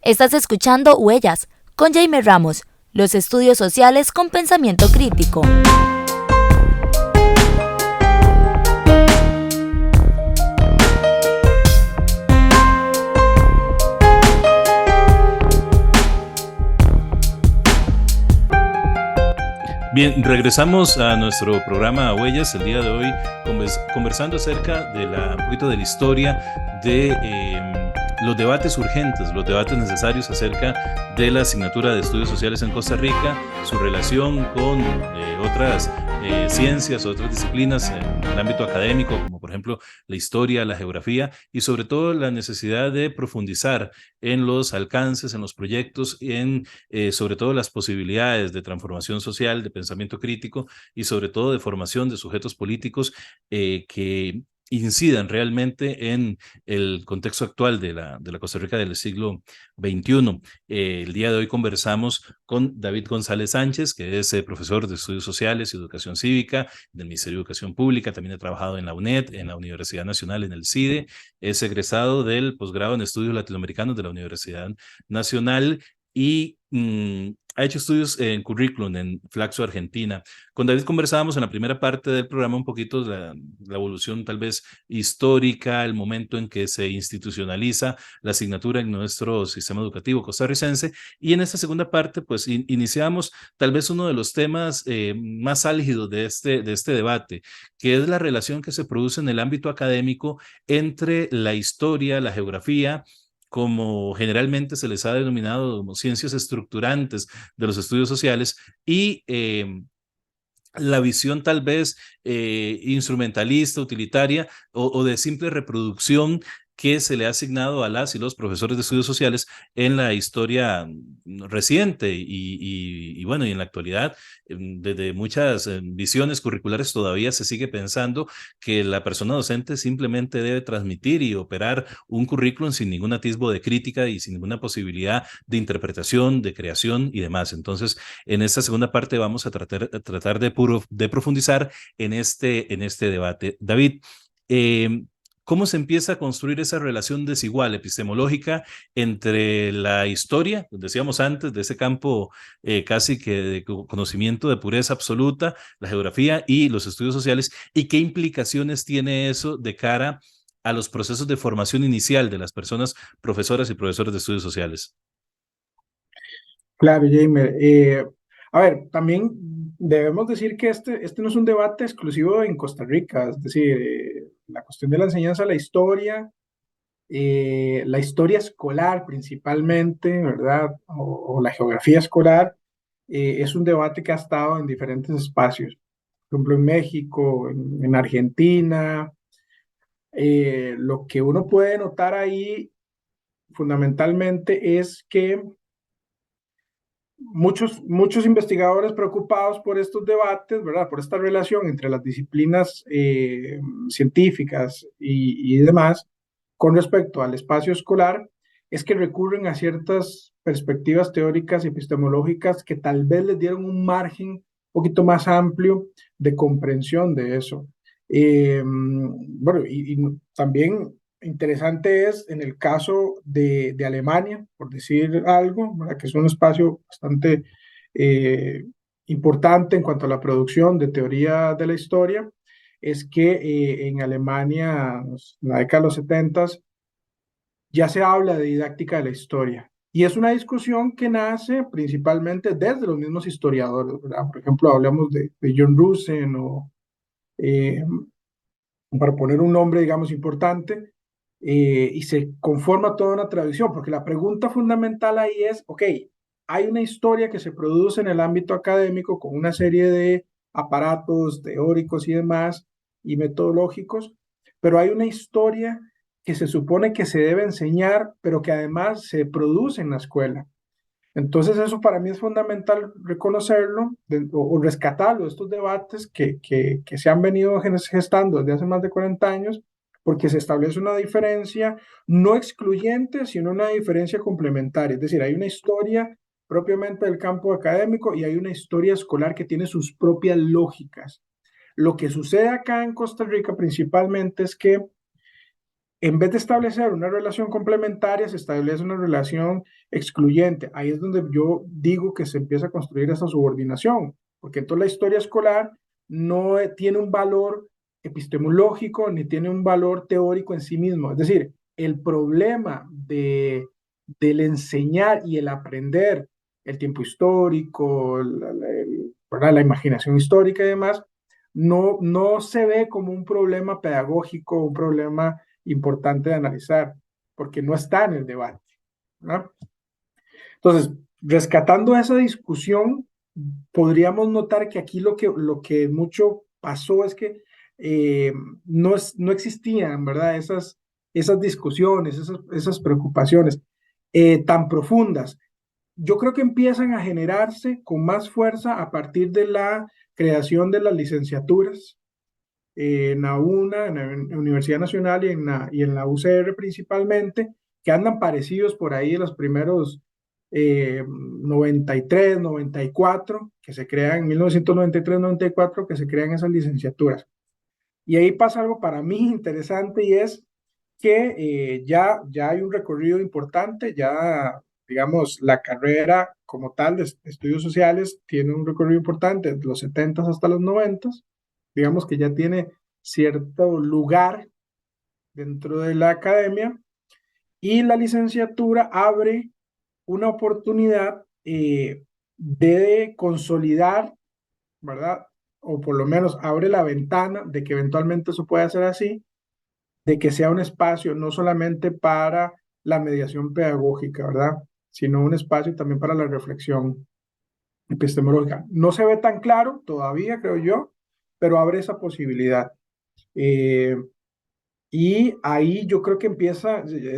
Estás escuchando Huellas, con Jaime Ramos, los estudios sociales con pensamiento crítico. Bien, regresamos a nuestro programa Huellas el día de hoy, conversando acerca de un poquito de la historia de los debates urgentes, los debates necesarios acerca de la asignatura de estudios sociales en Costa Rica, su relación con otras ciencias, otras disciplinas en el ámbito académico, como por ejemplo la historia, la geografía, y sobre todo la necesidad de profundizar en los alcances, en los proyectos, en sobre todo las posibilidades de transformación social, de pensamiento crítico y sobre todo de formación de sujetos políticos que incidan realmente en el contexto actual de la Costa Rica del siglo XXI. El día de hoy conversamos con David González Sánchez, que es profesor de Estudios Sociales y Educación Cívica del Ministerio de Educación Pública, también ha trabajado en la UNED, en la Universidad Nacional, en el CIDE, es egresado del posgrado en Estudios Latinoamericanos de la Universidad Nacional y ha hecho estudios en currículum en Flaxo, Argentina. Con David conversábamos en la primera parte del programa un poquito de la evolución tal vez histórica, el momento en que se institucionaliza la asignatura en nuestro sistema educativo costarricense, y en esta segunda parte pues iniciamos tal vez uno de los temas más álgidos de este debate, que es la relación que se produce en el ámbito académico entre la historia, la geografía, como generalmente se les ha denominado como ciencias estructurantes de los estudios sociales, y la visión tal vez instrumentalista, utilitaria o de simple reproducción que se le ha asignado a las y los profesores de estudios sociales en la historia reciente y bueno, y en la actualidad, desde muchas visiones curriculares todavía se sigue pensando que la persona docente simplemente debe transmitir y operar un currículum sin ningún atisbo de crítica y sin ninguna posibilidad de interpretación, de creación y demás. Entonces, en esta segunda parte vamos a tratar de profundizar en este debate. David, ¿cómo se empieza a construir esa relación desigual epistemológica entre la historia, decíamos antes, de ese campo casi que de conocimiento de pureza absoluta, la geografía y los estudios sociales, y qué implicaciones tiene eso de cara a los procesos de formación inicial de las personas profesoras y profesores de estudios sociales? Claro, Jaime. A ver, también debemos decir que este no es un debate exclusivo en Costa Rica, es decir, la cuestión de la enseñanza de la historia escolar principalmente, ¿verdad? O la geografía escolar, es un debate que ha estado en diferentes espacios, por ejemplo, en México, en Argentina. Lo que uno puede notar ahí fundamentalmente es que muchos investigadores preocupados por estos debates, ¿verdad? Por esta relación entre las disciplinas científicas y demás con respecto al espacio escolar, es que recurren a ciertas perspectivas teóricas y epistemológicas que tal vez les dieron un margen un poquito más amplio de comprensión de eso. Bueno, y también interesante es en el caso de Alemania, por decir algo, ¿verdad? Que es un espacio bastante importante en cuanto a la producción de teoría de la historia, es que en Alemania, en la década de los 70, ya se habla de didáctica de la historia. Y es una discusión que nace principalmente desde los mismos historiadores, ¿verdad? Por ejemplo, hablamos de John Rusen o, para poner un nombre, digamos, importante, y se conforma toda una tradición, porque la pregunta fundamental ahí es, ok, hay una historia que se produce en el ámbito académico con una serie de aparatos teóricos y demás, y metodológicos, pero hay una historia que se supone que se debe enseñar, pero que además se produce en la escuela. Entonces eso para mí es fundamental reconocerlo o rescatarlo, estos debates que se han venido gestando desde hace más de 40 años, porque se establece una diferencia no excluyente, sino una diferencia complementaria. Es decir, hay una historia propiamente del campo académico y hay una historia escolar que tiene sus propias lógicas. Lo que sucede acá en Costa Rica principalmente es que En vez de establecer una relación complementaria, se establece una relación excluyente. Ahí es donde yo digo que se empieza a construir esa subordinación, porque entonces la historia escolar no tiene un valor epistemológico ni tiene un valor teórico en sí mismo. Es decir, el problema del enseñar y el aprender el tiempo histórico, la imaginación histórica y demás, no se ve como un problema pedagógico, un problema importante de analizar, porque no está en el debate, ¿no? Entonces, rescatando esa discusión, podríamos notar que aquí lo que mucho pasó es que no existían, ¿verdad? Esas discusiones, esas preocupaciones tan profundas. Yo creo que empiezan a generarse con más fuerza a partir de la creación de las licenciaturas en la UNA, en la Universidad Nacional y en la UCR principalmente, que andan parecidos por ahí en los primeros 93, 94, que se crean en 1993, 94, que se crean esas licenciaturas. Y ahí pasa algo para mí interesante y es que ya hay un recorrido importante, ya digamos la carrera como tal de estudios sociales tiene un recorrido importante desde los 70 hasta los 90, digamos que ya tiene cierto lugar dentro de la academia y la licenciatura abre una oportunidad de consolidar, ¿verdad? O por lo menos abre la ventana de que eventualmente eso pueda ser así, de que sea un espacio no solamente para la mediación pedagógica, ¿verdad? Sino un espacio también para la reflexión epistemológica. No se ve tan claro todavía, creo yo, pero abre esa posibilidad. Eh, y ahí yo creo que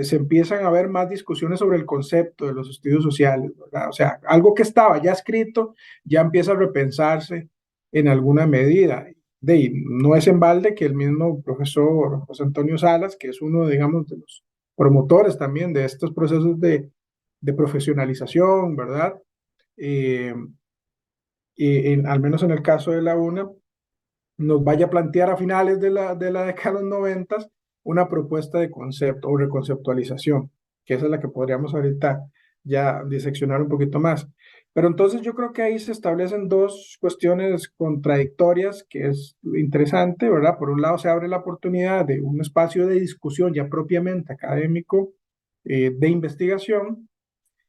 se empiezan a ver más discusiones sobre el concepto de los estudios sociales, ¿verdad? O sea, algo que estaba ya escrito ya empieza a repensarse en alguna medida. No es en balde que el mismo profesor José Antonio Salas, que es uno, digamos, de los promotores también de estos procesos de profesionalización, ¿verdad? Eh, al menos en el caso de la UNA, nos vaya a plantear a finales de la década de los 90 una propuesta de concepto o reconceptualización, que esa es la que podríamos ahorita ya diseccionar un poquito más. Pero entonces yo creo que ahí se establecen dos cuestiones contradictorias, que es interesante, ¿verdad? Por un lado se abre la oportunidad de un espacio de discusión ya propiamente académico, de investigación,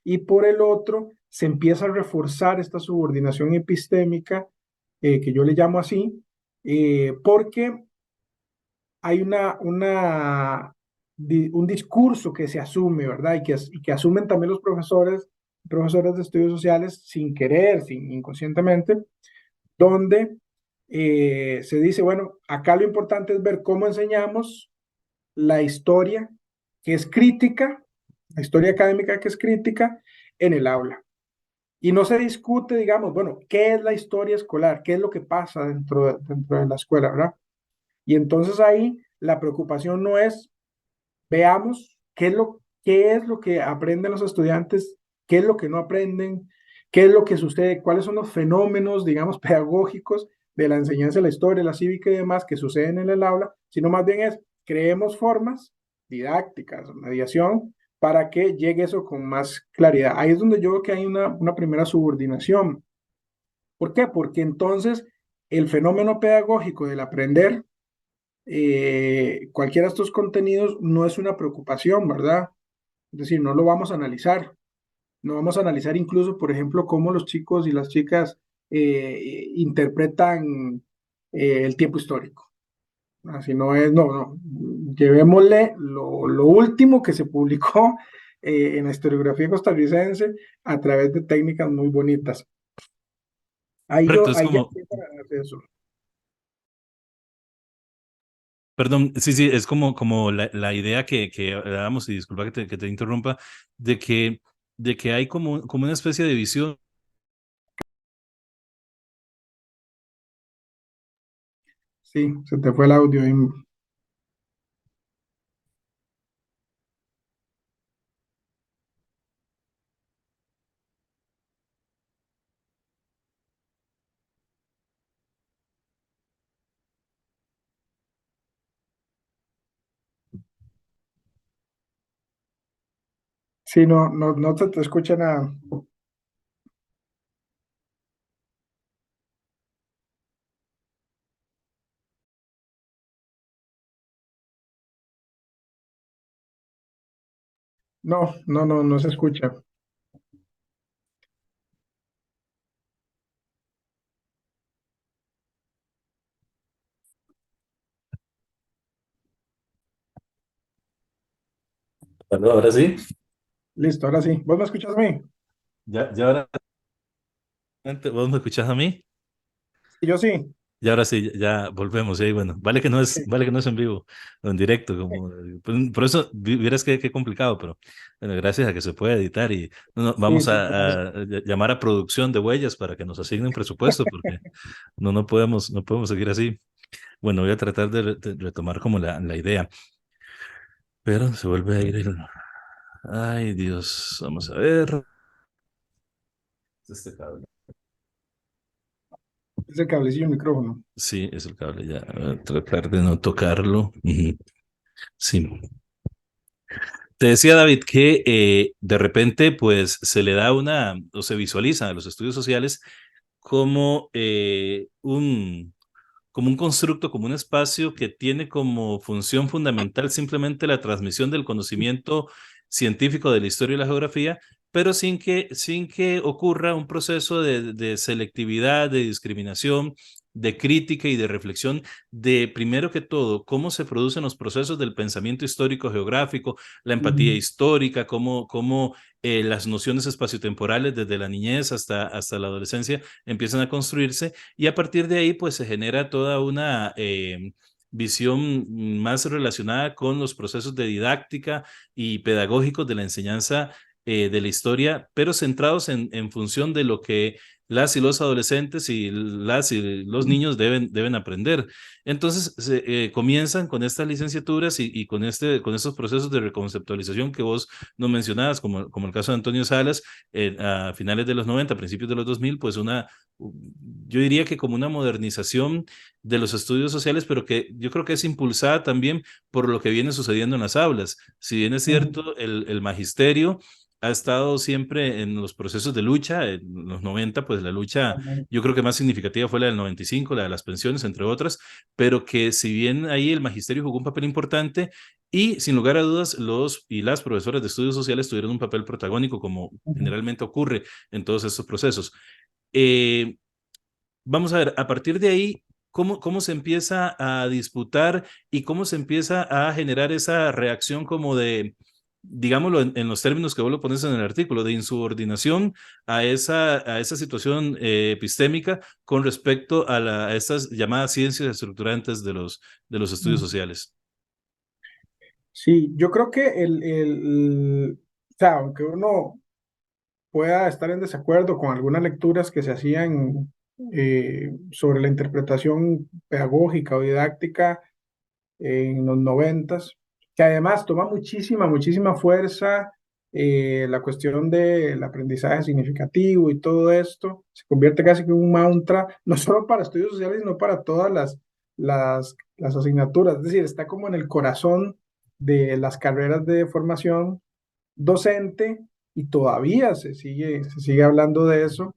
y por el otro se empieza a reforzar esta subordinación epistémica, que yo le llamo así, porque hay un discurso que se asume, ¿verdad? Y que asumen también los profesores de estudios sociales sin querer, inconscientemente, donde se dice, bueno, acá lo importante es ver cómo enseñamos la historia que es crítica, la historia académica que es crítica en el aula. Y no se discute, digamos, bueno, ¿qué es la historia escolar? ¿Qué es lo que pasa dentro de la escuela, ¿verdad? Y entonces ahí la preocupación no es, veamos qué es lo que aprenden los estudiantes, qué es lo que no aprenden, qué es lo que sucede, cuáles son los fenómenos, digamos, pedagógicos de la enseñanza de la historia, la cívica y demás que suceden en el aula, sino más bien es, creemos formas didácticas, mediación, para que llegue eso con más claridad. Ahí es donde yo veo que hay una primera subordinación. ¿Por qué? Porque entonces el fenómeno pedagógico del aprender cualquiera de estos contenidos no es una preocupación, ¿verdad? Es decir, no lo vamos a analizar. No vamos a analizar incluso, por ejemplo, cómo los chicos y las chicas interpretan el tiempo histórico. Así no es, no. Llevémosle lo último que se publicó en la historiografía costarricense a través de técnicas muy bonitas. Correcto, es Ahí ya como, empieza a hacer eso. perdón, sí, sí, es como la idea que dábamos, y disculpa que te interrumpa, de que, de que hay como una especie de visión. Sí, se te fue el audio. Sí, no te escucha nada. No se escucha. Bueno, ahora sí. Listo, ahora sí. ¿Vos me escuchas a mí? Ya ahora, ¿vos me escuchás a mí? Y yo sí. Y ahora sí, ya volvemos. Y bueno, vale que no es en vivo, o en directo, como, por eso vieras qué complicado, pero bueno, gracias a que se puede editar y Sí, vamos sí, por eso. a llamar a producción de huellas para que nos asignen presupuesto, porque no podemos seguir así. Bueno, voy a tratar de retomar como la idea, pero se vuelve a ir el... Ay, Dios, vamos a ver. Este cable. Es el cablecillo del micrófono. Sí, es el cable ya. Voy a tratar de no tocarlo. Ujú. Sí. Te decía David que de repente pues se le da una o se visualiza a los estudios sociales como como un constructo, como un espacio que tiene como función fundamental simplemente la transmisión del conocimiento científico de la historia y la geografía, pero sin que ocurra un proceso de selectividad, de discriminación, de crítica y de reflexión de, primero que todo, cómo se producen los procesos del pensamiento histórico geográfico, la empatía Ujú, histórica, cómo las nociones espaciotemporales desde la niñez hasta la adolescencia empiezan a construirse y a partir de ahí, pues se genera toda una visión más relacionada con los procesos de didáctica y pedagógicos de la enseñanza de la historia, pero centrados en función de lo que las y los adolescentes y las y los niños deben aprender. Entonces, comienzan con estas licenciaturas y con estos procesos de reconceptualización que vos nos mencionabas, como el caso de Antonio Salas, a finales de los 90 principios de los 2000 pues yo diría que como una modernización de los estudios sociales, pero que yo creo que es impulsada también por lo que viene sucediendo en las aulas. Si bien es ujú, cierto, el magisterio ha estado siempre en los procesos de lucha, en los 90 pues la lucha yo creo que más significativa fue la del 95 la de las pensiones, entre otras, pero que si bien ahí el magisterio jugó un papel importante, y sin lugar a dudas, los y las profesoras de estudios sociales tuvieron un papel protagónico, como ujú, generalmente ocurre en todos estos procesos. Eh, Vamos a ver, a partir de ahí, cómo se empieza a disputar y cómo se empieza a generar esa reacción como de, digámoslo en los términos que vos lo pones en el artículo, de insubordinación a esa situación epistémica con respecto a estas llamadas ciencias estructurantes de los estudios ujú. sociales. Sí, yo creo que o sea, aunque uno pueda estar en desacuerdo con algunas lecturas que se hacían sobre la interpretación pedagógica o didáctica en los noventas, que además toma muchísima fuerza la cuestión del aprendizaje significativo y todo esto, se convierte casi que en un mantra, no solo para estudios sociales, sino para todas las asignaturas, es decir, está como en el corazón de las carreras de formación docente y todavía se sigue hablando de eso.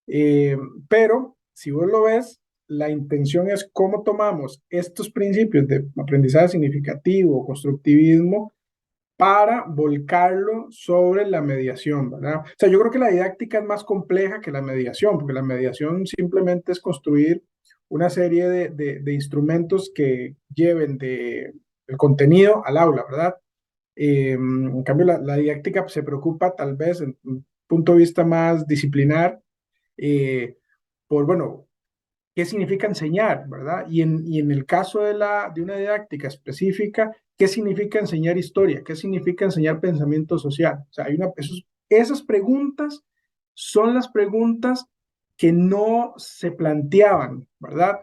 Eh, pero si vos lo ves, la intención es cómo tomamos estos principios de aprendizaje significativo, constructivismo, para volcarlo sobre la mediación, ¿verdad? O sea, yo creo que la didáctica es más compleja que la mediación, porque la mediación simplemente es construir una serie de instrumentos que lleven el contenido al aula, ¿verdad? En cambio, la didáctica se preocupa tal vez en un punto de vista más disciplinar eh, por, bueno, qué significa enseñar, ¿verdad? Y en el caso de una didáctica específica, ¿qué significa enseñar historia? ¿Qué significa enseñar pensamiento social? O sea, esas preguntas son las preguntas que no se planteaban, ¿verdad?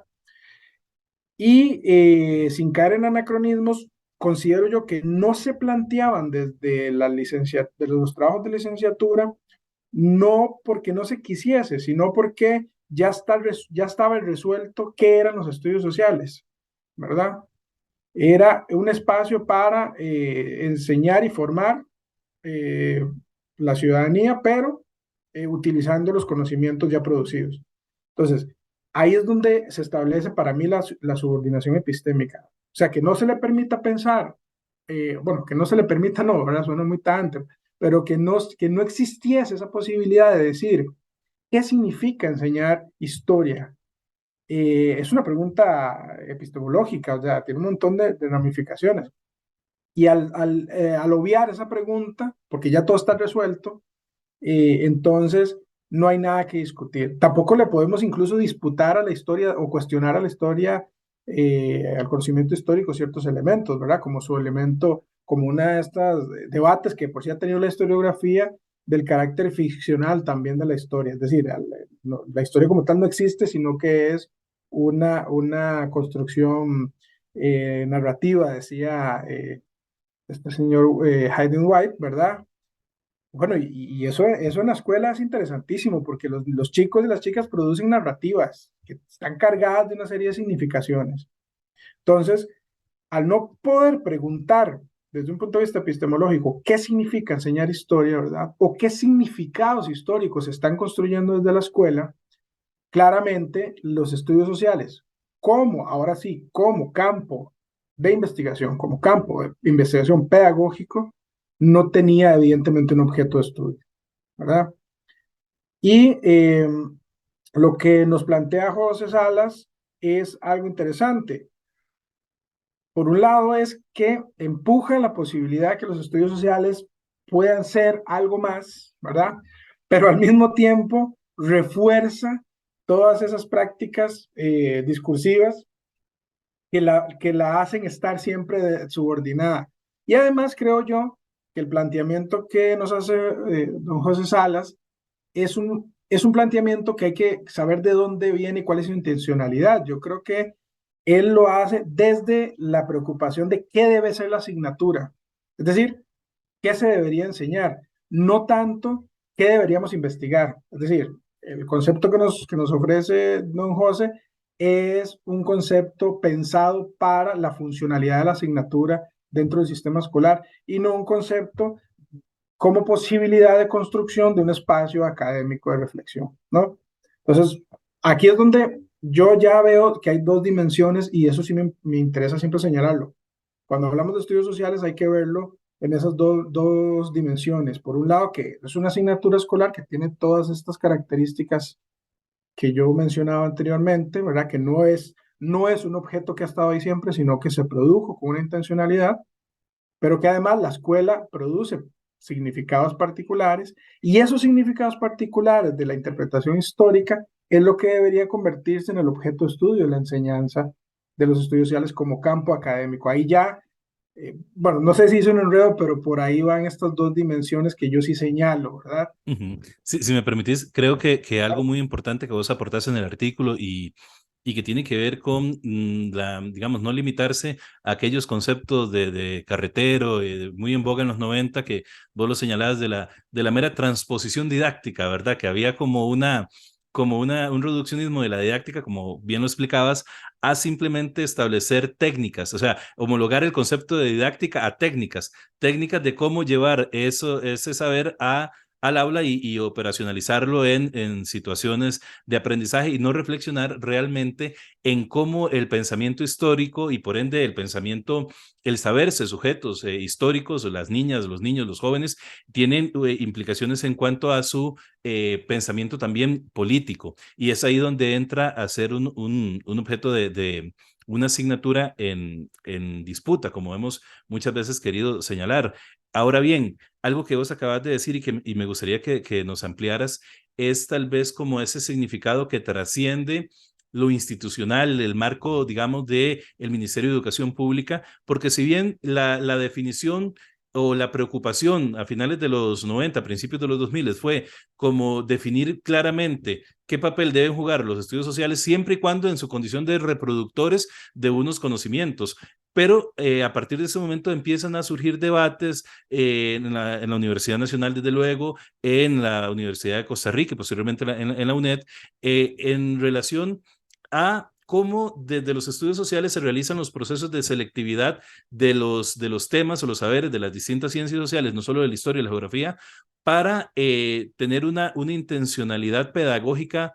Y sin caer en anacronismos, considero yo que no se planteaban desde de los trabajos de licenciatura, no porque no se quisiese, sino porque ya estaba resuelto qué eran los estudios sociales, ¿verdad? Era un espacio para enseñar y formar, eh, la ciudadanía, pero utilizando los conocimientos ya producidos. Entonces, ahí es donde se establece para mí la subordinación epistémica. O sea, que no se le permita pensar, bueno, que no se le permita, no, ¿verdad? Suena muy tajante, pero que no existiese esa posibilidad de decir, ¿qué significa enseñar historia? Es una pregunta epistemológica, o sea, tiene un montón de ramificaciones. Y al obviar esa pregunta, porque ya todo está resuelto, entonces no hay nada que discutir. Tampoco le podemos incluso disputar a la historia o cuestionar a la historia, al conocimiento histórico, ciertos elementos, ¿verdad? Como su elemento, como una de estas debates que por sí ha tenido la historiografía del carácter ficcional también de la historia. Es decir, la historia como tal no existe, sino que es una construcción narrativa, decía este señor Hayden White, ¿verdad? Bueno, y eso en la escuela es interesantísimo porque los chicos y las chicas producen narrativas que están cargadas de una serie de significaciones. Entonces, al no poder preguntar desde un punto de vista epistemológico qué significa enseñar historia, ¿verdad? O qué significados históricos se están construyendo desde la escuela, claramente los estudios sociales, como, ahora sí, como campo de investigación, como campo de investigación pedagógico, no tenía evidentemente un objeto de estudio, ¿verdad? Y lo que nos plantea José Salas es algo interesante. Por un lado es que empuja la posibilidad de que los estudios sociales puedan ser algo más, ¿verdad? Pero al mismo tiempo refuerza todas esas prácticas discursivas que la hacen estar siempre subordinada. Y además creo yo que el planteamiento que nos hace don José Salas es un planteamiento que hay que saber de dónde viene y cuál es su intencionalidad. Yo creo que él lo hace desde la preocupación de qué debe ser la asignatura. Es decir, qué se debería enseñar, no tanto qué deberíamos investigar. Es decir, el concepto que nos ofrece don José es un concepto pensado para la funcionalidad de la asignatura dentro del sistema escolar y no un concepto como posibilidad de construcción de un espacio académico de reflexión, ¿no? Entonces, aquí es donde yo ya veo que hay dos dimensiones y eso sí me interesa siempre señalarlo. Cuando hablamos de estudios sociales hay que verlo en esas dos dimensiones. Por un lado, que es una asignatura escolar que tiene todas estas características que yo mencionaba anteriormente, ¿verdad? Que no es un objeto que ha estado ahí siempre, sino que se produjo con una intencionalidad, pero que además la escuela produce significados particulares y esos significados particulares de la interpretación histórica es lo que debería convertirse en el objeto de estudio de la enseñanza de los estudios sociales como campo académico. Ahí ya, bueno, no sé si hizo un enredo, pero por ahí van estas dos dimensiones que yo sí señalo, ¿verdad? Ujú. Si me permitís, creo que algo muy importante que vos aportás en el artículo y que tiene que ver con digamos, no limitarse a aquellos conceptos de carretero, muy en boga en los 90, que vos lo señalabas de la mera transposición didáctica, ¿verdad? Que había un reduccionismo de la didáctica, como bien lo explicabas, a simplemente establecer técnicas, o sea, homologar el concepto de didáctica a técnicas de cómo llevar ese saber al aula y operacionalizarlo en situaciones de aprendizaje y no reflexionar realmente en cómo el pensamiento histórico y por ende el saberse sujetos históricos, las niñas, los niños, los jóvenes, tienen implicaciones en cuanto a su pensamiento también político. Y es ahí donde entra a ser un objeto de una asignatura en disputa, como hemos muchas veces querido señalar. Ahora bien, algo que vos acabas de decir y me gustaría que nos ampliaras es tal vez como ese significado que trasciende lo institucional, el marco, digamos, de el Ministerio de Educación Pública, porque si bien la definición o la preocupación a finales de los 90, principios de los 2000 fue como definir claramente qué papel deben jugar los estudios sociales siempre y cuando en su condición de reproductores de unos conocimientos. Pero a partir de ese momento empiezan a surgir debates en la Universidad Nacional, desde luego, en la Universidad de Costa Rica y posteriormente en la UNED, en relación a cómo desde los estudios sociales se realizan los procesos de selectividad de los temas o los saberes de las distintas ciencias sociales, no solo de la historia y la geografía, para tener una intencionalidad pedagógica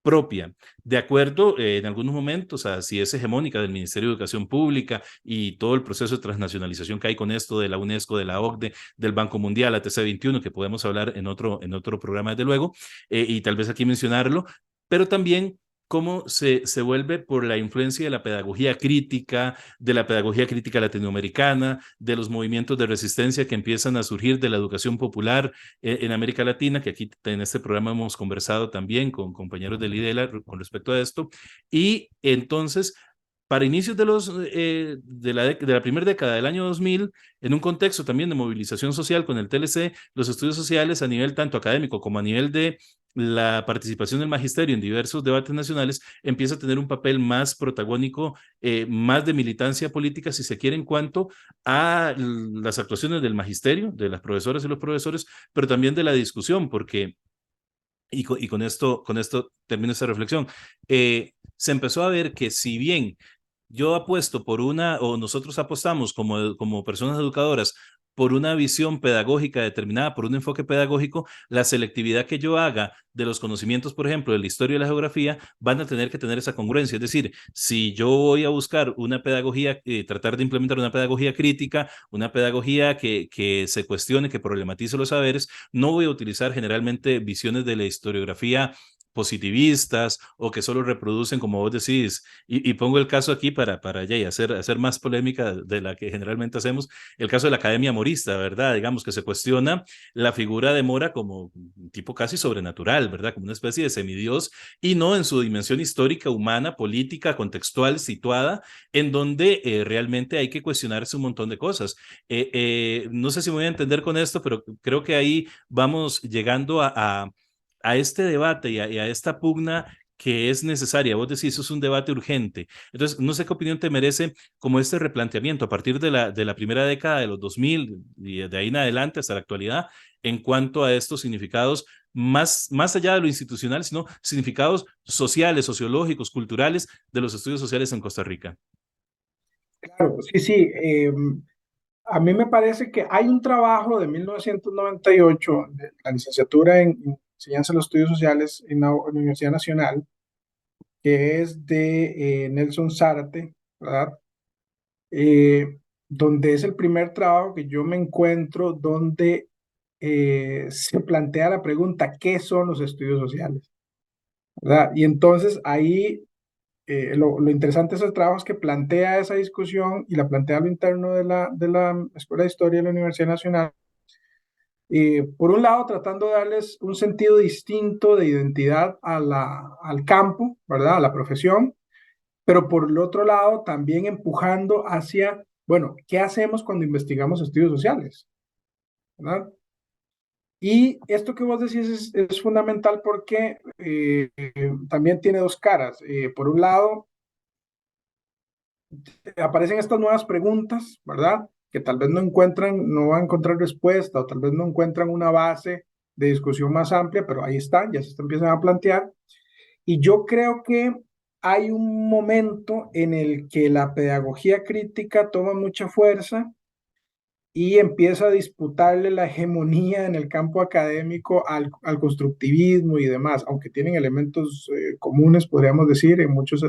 propia, de acuerdo en algunos momentos a si es hegemónica del Ministerio de Educación Pública y todo el proceso de transnacionalización que hay con esto de la UNESCO, de la OCDE, del Banco Mundial, ATC 21, que podemos hablar en otro programa, desde luego, y tal vez aquí mencionarlo, pero también cómo se vuelve por la influencia de la pedagogía crítica latinoamericana, de los movimientos de resistencia que empiezan a surgir de la educación popular en América Latina, que aquí en este programa hemos conversado también con compañeros del IDELA con respecto a esto. Y entonces, para inicios de la primera década del año 2000, en un contexto también de movilización social con el TLC, los estudios sociales a nivel tanto académico como a nivel de la participación del magisterio en diversos debates nacionales empieza a tener un papel más protagónico, más de militancia política, si se quiere, en cuanto a las actuaciones del magisterio, de las profesoras y los profesores, pero también de la discusión, porque y con esto termino esta reflexión. Se empezó a ver que si bien yo apuesto por o nosotros apostamos como personas educadoras por una visión pedagógica determinada, por un enfoque pedagógico, la selectividad que yo haga de los conocimientos, por ejemplo, de la historia y la geografía, van a tener que tener esa congruencia. Es decir, si yo voy a buscar una pedagogía, tratar de implementar una pedagogía crítica, una pedagogía que se cuestione, que problematice los saberes, no voy a utilizar generalmente visiones de la historiografía positivistas o que solo reproducen, como vos decís, y pongo el caso aquí para ya hacer más polémica de la que generalmente hacemos, el caso de la academia morista, ¿verdad? Digamos que se cuestiona la figura de Mora como un tipo casi sobrenatural, ¿verdad? Como una especie de semidios y no en su dimensión histórica, humana, política, contextual, situada, en donde realmente hay que cuestionarse un montón de cosas. No sé si me voy a entender con esto, pero creo que ahí vamos llegando a este debate y a esta pugna que es necesaria. Vos decís, eso es un debate urgente. Entonces, no sé qué opinión te merece como este replanteamiento a partir de la primera década de los 2000 y de ahí en adelante hasta la actualidad en cuanto a estos significados más allá de lo institucional, sino significados sociales, sociológicos, culturales de los estudios sociales en Costa Rica. Claro, sí, sí. A mí me parece que hay un trabajo de 1998 de la licenciatura en Enseñanza de los Estudios Sociales en la Universidad Nacional, que es de Nelson Zárate, ¿verdad? Donde es el primer trabajo que yo me encuentro donde se plantea la pregunta, ¿qué son los estudios sociales? ¿Verdad? Y entonces ahí lo interesante de esos trabajos es que plantea esa discusión y la plantea a lo interno de la Escuela de Historia de la Universidad Nacional. Por un lado, tratando de darles un sentido distinto de identidad al campo, ¿verdad? A la profesión, pero por el otro lado, también empujando hacia, bueno, ¿qué hacemos cuando investigamos estudios sociales? ¿Verdad? Y esto que vos decís es fundamental porque también tiene dos caras. Por un lado, aparecen estas nuevas preguntas, ¿verdad? Que tal vez no van a encontrar respuesta o tal vez no encuentran una base de discusión más amplia, pero ahí están, ya se empiezan a plantear. Y yo creo que hay un momento en el que la pedagogía crítica toma mucha fuerza y empieza a disputarle la hegemonía en el campo académico al constructivismo y demás, aunque tienen elementos comunes, podríamos decir, en muchos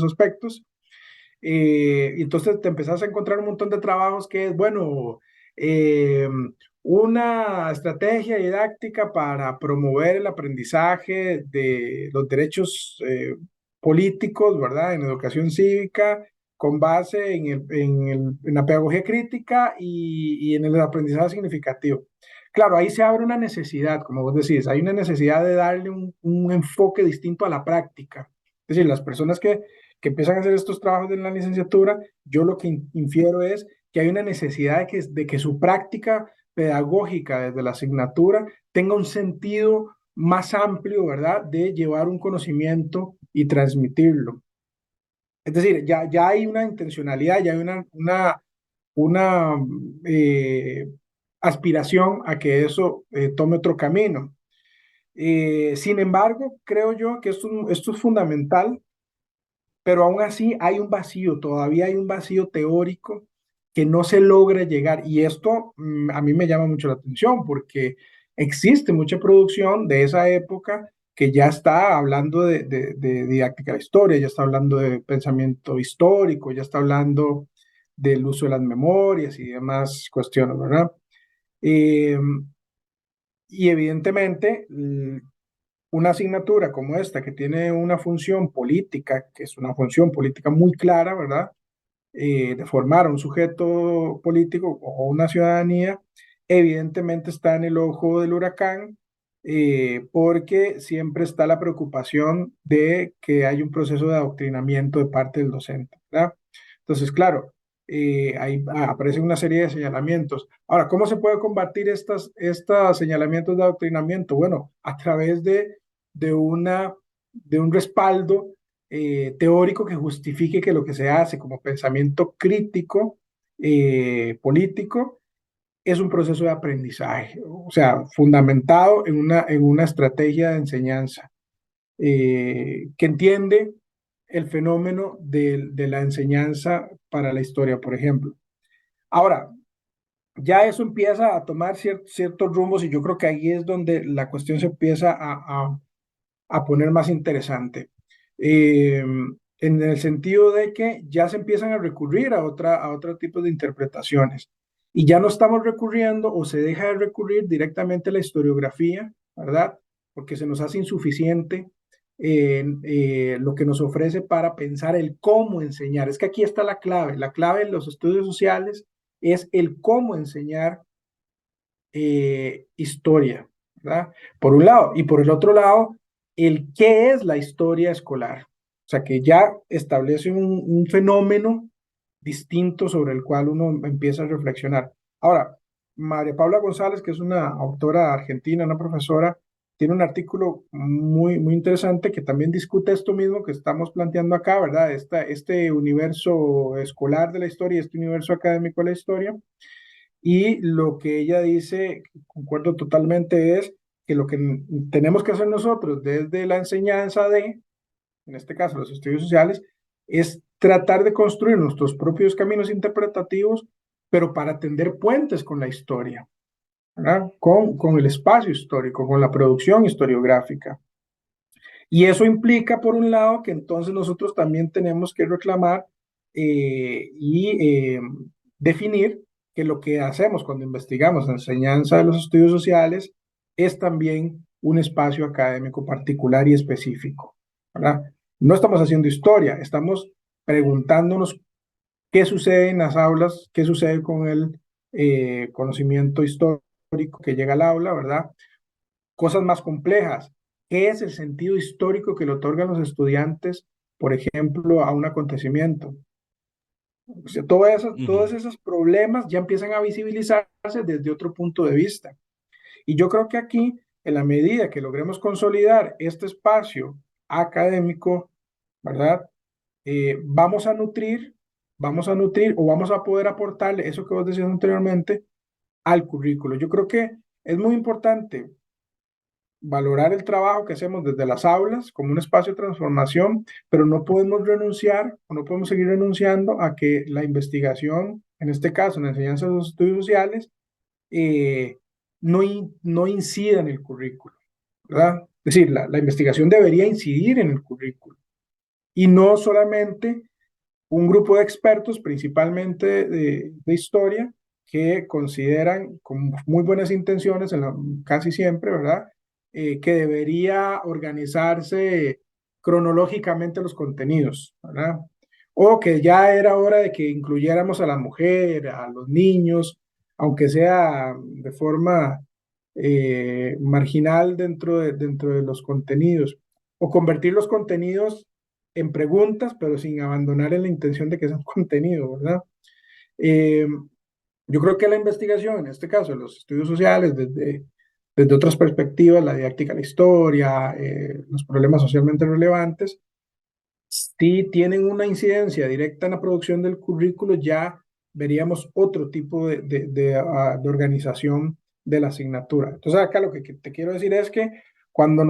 aspectos. Entonces te empezás a encontrar un montón de trabajos que es, bueno, eh, una estrategia didáctica para promover el aprendizaje de los derechos políticos, ¿verdad? En educación cívica, con base en la pedagogía crítica y en el aprendizaje significativo. Claro, ahí se abre una necesidad, como vos decís, hay una necesidad de darle un enfoque distinto a la práctica. Es decir, las personas que empiezan a hacer estos trabajos en la licenciatura, yo lo que infiero es que hay una necesidad de que su práctica pedagógica desde la asignatura tenga un sentido más amplio, ¿verdad? De llevar un conocimiento y transmitirlo. Es decir, ya hay una intencionalidad, ya hay una eh, aspiración a que eso tome otro camino. Sin embargo, creo yo que esto es fundamental pero aún así hay un vacío, todavía hay un vacío teórico que no se logra llegar. Y esto a mí me llama mucho la atención porque existe mucha producción de esa época que ya está hablando de didáctica de la historia, ya está hablando de pensamiento histórico, ya está hablando del uso de las memorias y demás cuestiones, ¿verdad? Eh, y evidentemente, una asignatura como esta, que tiene una función política, que es una función política muy clara, ¿verdad? De formar un sujeto político o una ciudadanía, evidentemente está en el ojo del huracán, porque siempre está la preocupación de que hay un proceso de adoctrinamiento de parte del docente, ¿verdad? Entonces, claro, ahí aparecen una serie de señalamientos. Ahora, ¿cómo se puede combatir estos señalamientos de adoctrinamiento? Bueno, a través de, una, de un respaldo teórico que justifique que lo que se hace como pensamiento crítico político es un proceso de aprendizaje, o sea, fundamentado en una estrategia de enseñanza que entiende el fenómeno de la enseñanza para la historia, por ejemplo. Ahora, ya eso empieza a tomar ciertos rumbos y yo creo que ahí es donde la cuestión se empieza a poner más interesante. En el sentido de que ya se empiezan a recurrir a otro tipo de interpretaciones. Y ya no estamos recurriendo o se deja de recurrir directamente a la historiografía, ¿verdad? Porque se nos hace insuficiente lo que nos ofrece para pensar el cómo enseñar. Es que aquí está la clave. La clave en los estudios sociales es el cómo enseñar historia, ¿verdad? Por un lado. Y por el otro lado, el qué es la historia escolar. O sea, que ya establece un fenómeno distinto sobre el cual uno empieza a reflexionar. Ahora, María Paula González, que es una autora argentina, una profesora, tiene un artículo muy, muy interesante que también discute esto mismo que estamos planteando acá, ¿verdad? Este universo escolar de la historia, este universo académico de la historia. Y lo que ella dice, concuerdo totalmente, es que lo que tenemos que hacer nosotros desde la enseñanza en este caso los estudios sociales, es tratar de construir nuestros propios caminos interpretativos, pero para tender puentes con la historia, ¿verdad? Con el espacio histórico, con la producción historiográfica. Y eso implica, por un lado, que entonces nosotros también tenemos que reclamar y definir que lo que hacemos cuando investigamos la enseñanza de los estudios sociales es también un espacio académico particular y específico, ¿verdad? No estamos haciendo historia, estamos preguntándonos qué sucede en las aulas, qué sucede con el conocimiento histórico que llega al aula, ¿verdad? Cosas más complejas. ¿Qué es el sentido histórico que le otorgan los estudiantes, por ejemplo, a un acontecimiento? O sea, todos Ujú. esos problemas ya empiezan a visibilizarse desde otro punto de vista. Y yo creo que aquí, en la medida que logremos consolidar este espacio académico, ¿verdad? Vamos a nutrir o vamos a poder aportarle eso que vos decías anteriormente al currículo. Yo creo que es muy importante valorar el trabajo que hacemos desde las aulas como un espacio de transformación, pero no podemos renunciar o no podemos seguir renunciando a que la investigación, en este caso en la enseñanza de los estudios sociales, eh, no incida en el currículo, ¿verdad? Es decir, la investigación debería incidir en el currículo y no solamente un grupo de expertos, principalmente de historia, que consideran con muy buenas intenciones, casi siempre, ¿verdad? Que debería organizarse cronológicamente los contenidos, ¿verdad? O que ya era hora de que incluyéramos a la mujer, a los niños, aunque sea de forma marginal dentro de los contenidos, o convertir los contenidos en preguntas, pero sin abandonar en la intención de que sea un contenido, ¿verdad? Eh, yo creo que la investigación, en este caso, los estudios sociales, desde otras perspectivas, la didáctica de la historia, los problemas socialmente relevantes, si tienen una incidencia directa en la producción del currículo, ya veríamos otro tipo de organización de la asignatura. Entonces, acá lo que te quiero decir es que cuando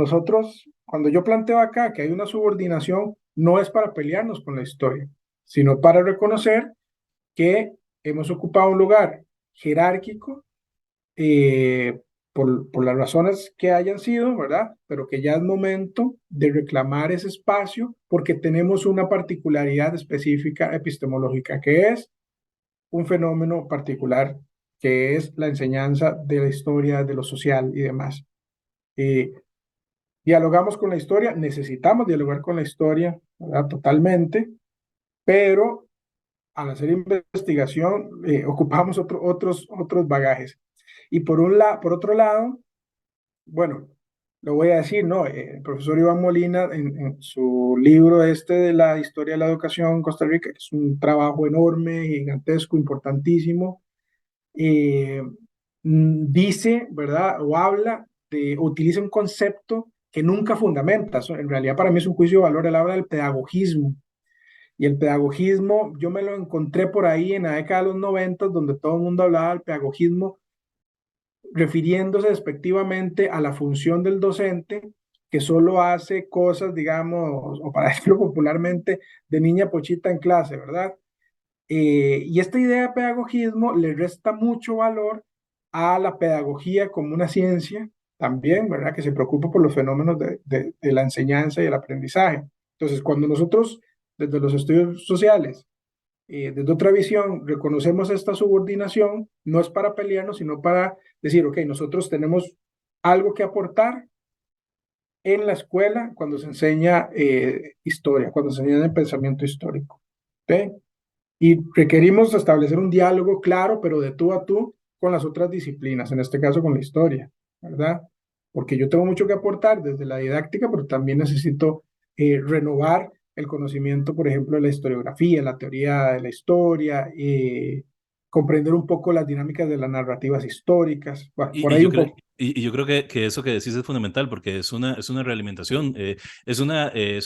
yo planteo acá que hay una subordinación, no es para pelearnos con la historia, sino para reconocer que hemos ocupado un lugar jerárquico eh, por las razones que hayan sido, ¿verdad? Pero que ya es momento de reclamar ese espacio porque tenemos una particularidad específica epistemológica, que es un fenómeno particular, que es la enseñanza de la historia, de lo social y demás. Eh, Dialogamos con la historia, necesitamos dialogar con la historia, ¿verdad? Totalmente, pero al hacer investigación ocupamos otros bagajes. Y por otro lado, bueno, lo voy a decir, ¿no? El profesor Iván Molina, en su libro este de la historia de la educación en Costa Rica, que es un trabajo enorme, gigantesco, importantísimo, eh, dice, ¿verdad? O habla utiliza un concepto que nunca fundamenta. En realidad para mí es un juicio de valor. Él habla del pedagogismo. Y el pedagogismo, yo me lo encontré por ahí en la década de los 90, donde todo el mundo hablaba del pedagogismo, refiriéndose despectivamente a la función del docente, que solo hace cosas, digamos, o para decirlo popularmente, de niña pochita en clase, ¿verdad? Y esta idea de pedagogismo le resta mucho valor a la pedagogía como una ciencia también, ¿verdad? Que se preocupa por los fenómenos de la enseñanza y el aprendizaje. Entonces, cuando nosotros, desde los estudios sociales, desde otra visión, reconocemos esta subordinación, no es para pelearnos, sino para decir, ok, nosotros tenemos algo que aportar en la escuela cuando se enseña historia, cuando se enseña el pensamiento histórico. ¿Okay? Y requerimos establecer un diálogo claro, pero de tú a tú con las otras disciplinas, en este caso con la historia, ¿verdad? Porque yo tengo mucho que aportar desde la didáctica, pero también necesito renovar el conocimiento, por ejemplo, de la historiografía, la teoría de la historia, comprender un poco las dinámicas de las narrativas históricas, bueno, por Y ahí yo un creo, poco. y yo creo que eso que decís es fundamental porque es una realimentación, es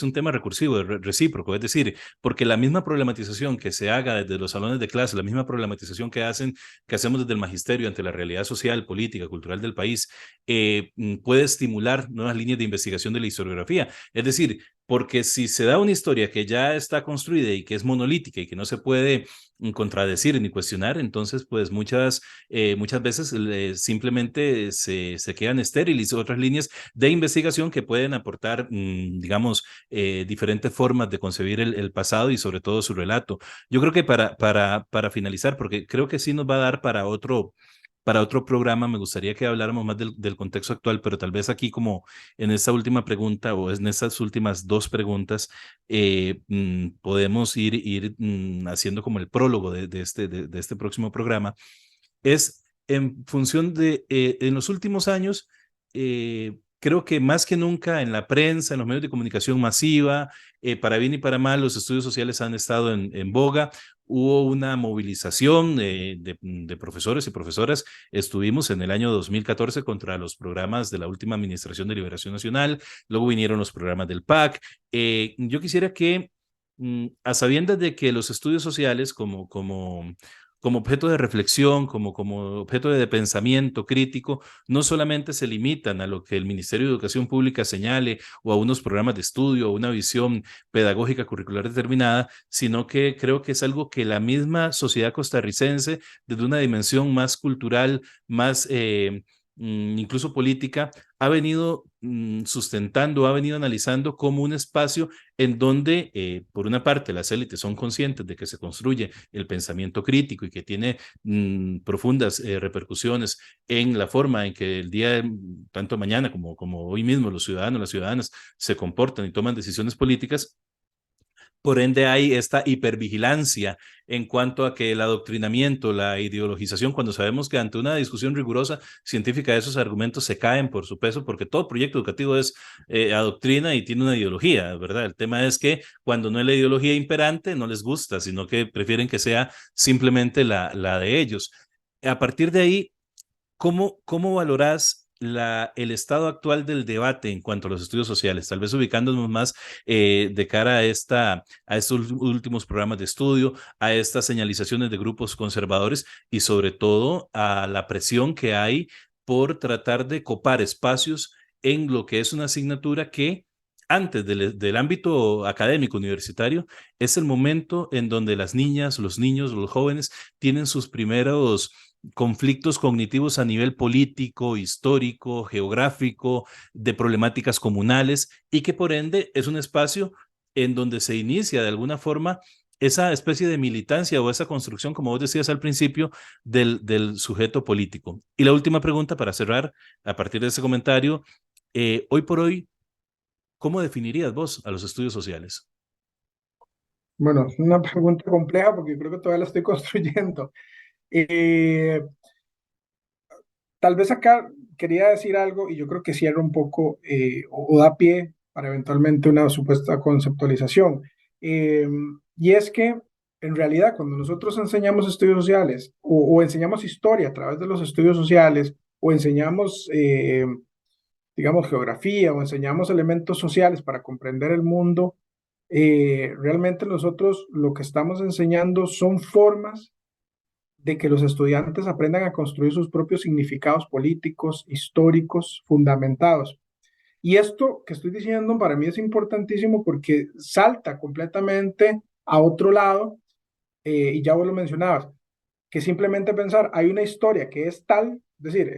un tema recursivo, recíproco, es decir, porque la misma problematización que se haga desde los salones de clase, la misma problematización que hacemos desde el magisterio ante la realidad social, política, cultural del país, puede estimular nuevas líneas de investigación de la historiografía. Es decir, porque si se da una historia que ya está construida y que es monolítica y que no se puede contradecir ni cuestionar, entonces pues muchas veces simplemente se quedan estériles otras líneas de investigación que pueden aportar, digamos, diferentes formas de concebir el pasado y sobre todo su relato. Yo creo que para finalizar, porque creo que sí nos va a dar para otro programa, me gustaría que habláramos más del contexto actual, pero tal vez aquí como en esta última pregunta o en estas últimas dos preguntas, podemos ir haciendo como el prólogo de este próximo programa es en función en los últimos años, creo que más que nunca en la prensa, en los medios de comunicación masiva, para bien y para mal, los estudios sociales han estado en boga. Hubo una movilización de profesores y profesoras. Estuvimos en el año 2014 contra los programas de la última Administración de Liberación Nacional. Luego vinieron los programas del PAC. Yo quisiera que, a sabiendas de que los estudios sociales como objeto de reflexión, como objeto de pensamiento crítico, no solamente se limitan a lo que el Ministerio de Educación Pública señale o a unos programas de estudio o una visión pedagógica curricular determinada, sino que creo que es algo que la misma sociedad costarricense, desde una dimensión más cultural, más incluso política, ha venido sustentando, ha venido analizando como un espacio en donde, por una parte, las élites son conscientes de que se construye el pensamiento crítico y que tiene profundas repercusiones en la forma en que el día, tanto mañana como hoy mismo, los ciudadanos, las ciudadanas se comportan y toman decisiones políticas. Por ende, hay esta hipervigilancia en cuanto a que el adoctrinamiento, la ideologización, cuando sabemos que ante una discusión rigurosa científica esos argumentos se caen por su peso, porque todo proyecto educativo es adoctrina y tiene una ideología, ¿verdad? El tema es que cuando no es la ideología imperante, no les gusta, sino que prefieren que sea simplemente la de ellos. A partir de ahí, ¿cómo valorás el estado actual del debate en cuanto a los estudios sociales? Tal vez ubicándonos más de cara a estos últimos programas de estudio, a estas señalizaciones de grupos conservadores y sobre todo a la presión que hay por tratar de copar espacios en lo que es una asignatura que antes del ámbito académico universitario, es el momento en donde las niñas, los niños, los jóvenes tienen sus primeros conflictos cognitivos a nivel político, histórico, geográfico, de problemáticas comunales, y que por ende es un espacio en donde se inicia de alguna forma esa especie de militancia o esa construcción, como vos decías al principio, del sujeto político. Y la última pregunta para cerrar, a partir de ese comentario, hoy por hoy, ¿cómo definirías vos a los estudios sociales? Bueno, es una pregunta compleja porque creo que todavía la estoy construyendo. Eh, Tal vez acá quería decir algo y yo creo que cierra un poco o da pie para eventualmente una supuesta conceptualización. Eh, y es que en realidad cuando nosotros enseñamos estudios sociales o enseñamos historia a través de los estudios sociales o enseñamos, digamos, geografía o enseñamos elementos sociales para comprender el mundo, realmente nosotros lo que estamos enseñando son formas de que los estudiantes aprendan a construir sus propios significados políticos, históricos, fundamentados. Y esto que estoy diciendo para mí es importantísimo porque salta completamente a otro lado, y ya vos lo mencionabas, que simplemente pensar, hay una historia que es tal, es decir,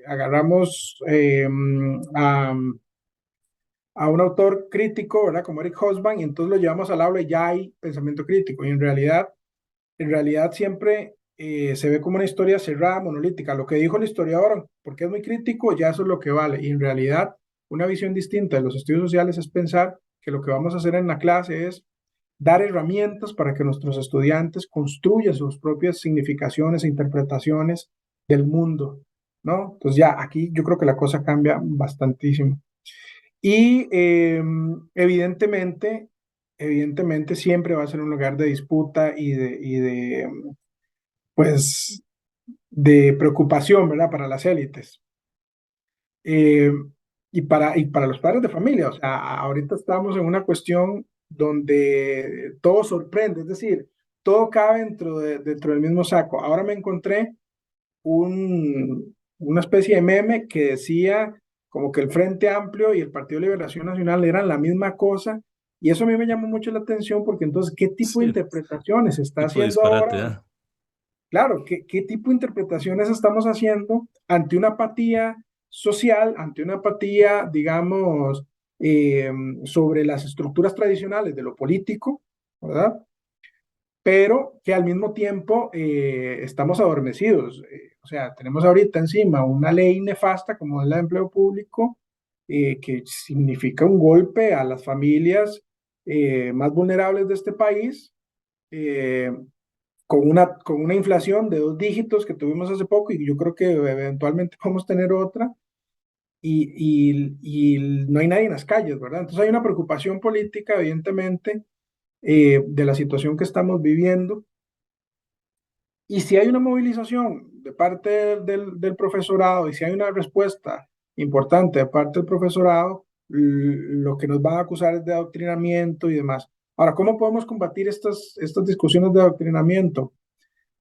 agarramos a, a un autor crítico, ¿verdad? Como Eric Hobsbawm, y entonces lo llevamos al aula y ya hay pensamiento crítico. Y en realidad siempre se ve como una historia cerrada, monolítica. Lo que dijo el historiador, porque es muy crítico, ya eso es lo que vale. Y en realidad, una visión distinta de los estudios sociales es pensar que lo que vamos a hacer en la clase es dar herramientas para que nuestros estudiantes construyan sus propias significaciones e interpretaciones del mundo, ¿no? Entonces ya aquí yo creo que la cosa cambia bastantísimo. Y evidentemente siempre va a ser un lugar de disputa y de pues, de preocupación, ¿verdad? Para las élites. Eh, y para los padres de familia, o sea, ahorita estamos en una cuestión donde todo sorprende, es decir, todo cabe dentro del mismo saco. Ahora me encontré una especie de meme que decía como que el Frente Amplio y el Partido de Liberación Nacional eran la misma cosa, y eso a mí me llamó mucho la atención porque entonces, ¿qué tipo de Sí, interpretaciones se está tipo de haciendo disparate, ahora? ¿ah? Claro, ¿qué tipo de interpretaciones estamos haciendo ante una apatía social, ante una apatía, digamos, eh, sobre las estructuras tradicionales de lo político, ¿verdad? Pero que al mismo tiempo estamos adormecidos. O sea, tenemos ahorita encima una ley nefasta como es la de empleo público, que significa un golpe a las familias más vulnerables de este país, eh, con una inflación de 2 dígitos que tuvimos hace poco y yo creo que eventualmente vamos a tener otra. Y no hay nadie en las calles, ¿verdad? Entonces hay una preocupación política, evidentemente, de la situación que estamos viviendo. Y si hay una movilización de parte del profesorado y si hay una respuesta importante de parte del profesorado, lo que nos van a acusar es de adoctrinamiento y demás. Ahora, ¿cómo podemos combatir estas discusiones de adoctrinamiento?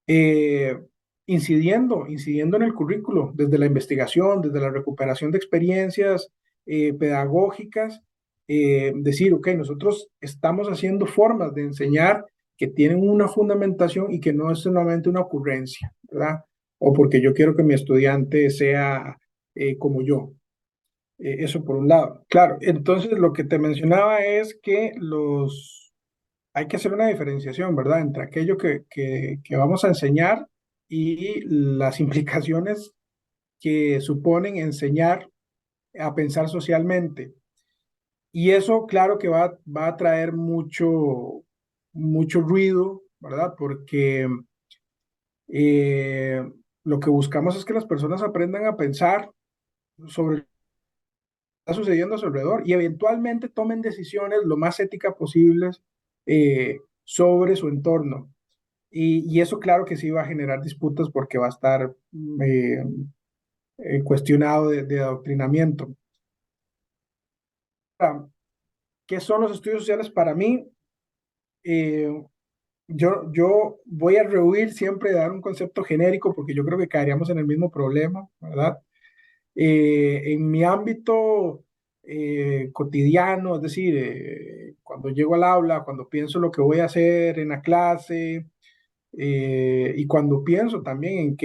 Eh, incidiendo en el currículo, desde la investigación, desde la recuperación de experiencias pedagógicas, decir, ok, nosotros estamos haciendo formas de enseñar que tienen una fundamentación y que no es solamente una ocurrencia, ¿verdad? O porque yo quiero que mi estudiante sea como yo. Eso por un lado. Claro, entonces lo que te mencionaba es que hay que hacer una diferenciación, ¿verdad? Entre aquello que vamos a enseñar y las implicaciones que suponen enseñar a pensar socialmente. Y eso, claro que va a traer mucho ruido, ¿verdad? Porque eh, lo que buscamos es que las personas aprendan a pensar sobre lo que está sucediendo a su alrededor y eventualmente tomen decisiones lo más éticas posibles sobre su entorno. Y eso claro que sí va a generar disputas porque va a estar eh, cuestionado de adoctrinamiento. Ahora, ¿qué son los estudios sociales para mí? Eh, yo voy a rehuir siempre de dar un concepto genérico porque yo creo que caeríamos en el mismo problema, ¿verdad? En mi ámbito cotidiano, es decir, cuando llego al aula, cuando pienso lo que voy a hacer en la clase, y cuando pienso también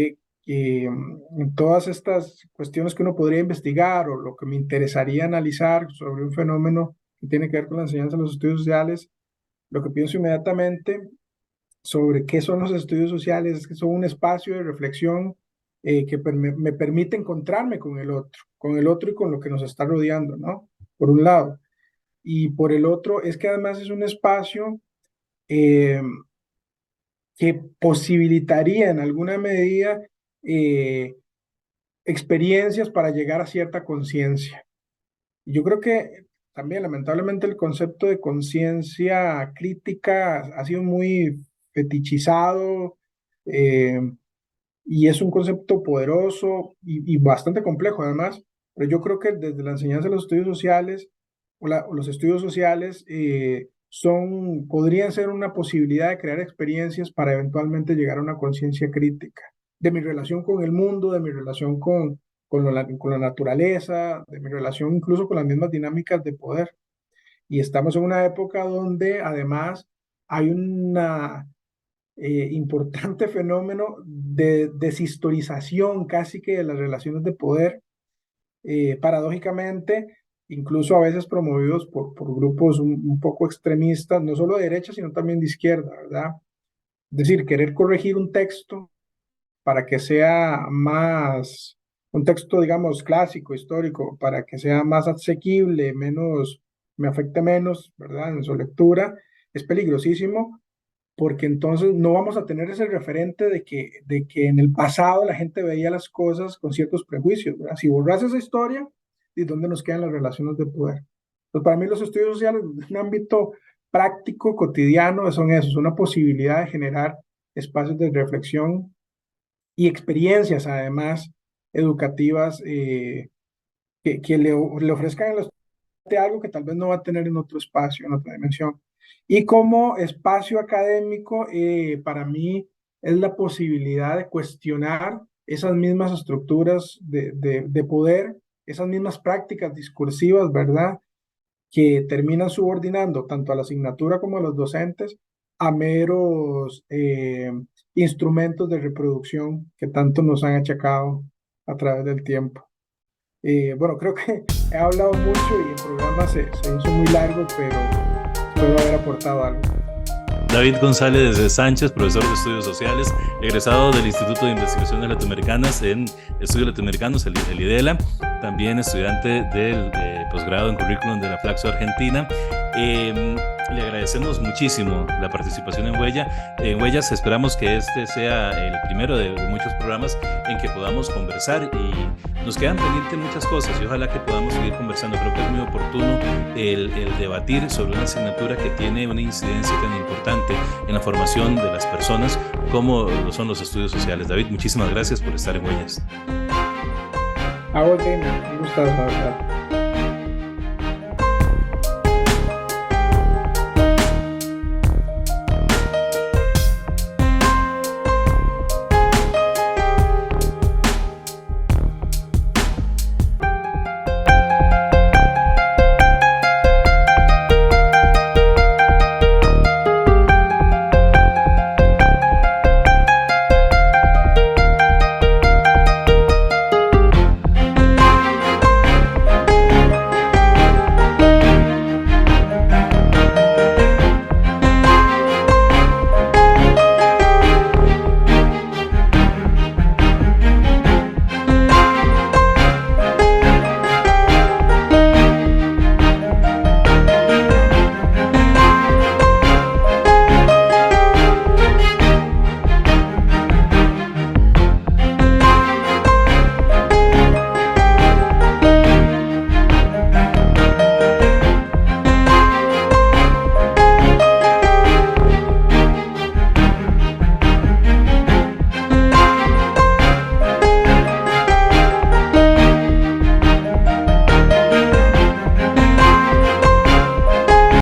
en todas estas cuestiones que uno podría investigar o lo que me interesaría analizar sobre un fenómeno que tiene que ver con la enseñanza de los estudios sociales, lo que pienso inmediatamente sobre qué son los estudios sociales es que son un espacio de reflexión que me permite encontrarme con el otro y con lo que nos está rodeando, ¿no? Por un lado. Y por el otro, es que además es un espacio eh, que posibilitaría en alguna medida eh, experiencias para llegar a cierta conciencia. Y yo creo que también, lamentablemente, el concepto de conciencia crítica ha sido muy fetichizado, eh, y es un concepto poderoso y bastante complejo además, pero yo creo que desde la enseñanza de los estudios sociales o los estudios sociales podrían ser una posibilidad de crear experiencias para eventualmente llegar a una conciencia crítica de mi relación con el mundo, de mi relación con la naturaleza, de mi relación incluso con las mismas dinámicas de poder. Y estamos en una época donde además hay una importante fenómeno de deshistorización casi que de las relaciones de poder, paradójicamente, incluso a veces promovidos por grupos un poco extremistas, no solo de derecha, sino también de izquierda, ¿verdad? Es decir, querer corregir un texto para que sea más, un texto, digamos, clásico, histórico, para que sea más asequible, me afecte menos, ¿verdad? En su lectura, es peligrosísimo porque entonces no vamos a tener ese referente de que en el pasado la gente veía las cosas con ciertos prejuicios, ¿verdad? Si borras esa historia, ¿y dónde nos quedan las relaciones de poder? Pues para mí los estudios sociales, en un ámbito práctico, cotidiano, son eso, es una posibilidad de generar espacios de reflexión y experiencias, además, educativas, que le ofrezcan al estudiante algo que tal vez no va a tener en otro espacio, en otra dimensión. Y como espacio académico, para mí es la posibilidad de cuestionar esas mismas estructuras de poder, esas mismas prácticas discursivas, ¿verdad? Que terminan subordinando tanto a la asignatura como a los docentes a meros instrumentos de reproducción que tanto nos han achacado a través del tiempo. Bueno, creo que he hablado mucho y el programa se hizo muy largo, pero espero haber aportado algo. David González Sánchez, profesor de Estudios Sociales, egresado del Instituto de Investigaciones Latinoamericanas en Estudios Latinoamericanos, el IDELA, también estudiante del posgrado en currículum de la Flaxo Argentina. Le agradecemos muchísimo la participación en Huellas. Esperamos que este sea el primero de muchos programas en que podamos conversar, y nos quedan pendientes muchas cosas y ojalá que podamos seguir conversando. Creo que es muy oportuno el debatir sobre una asignatura que tiene una incidencia tan importante en la formación de las personas como lo son los estudios sociales. David, muchísimas gracias por estar en Huellas. A vos, Dana, un gusto, la verdad.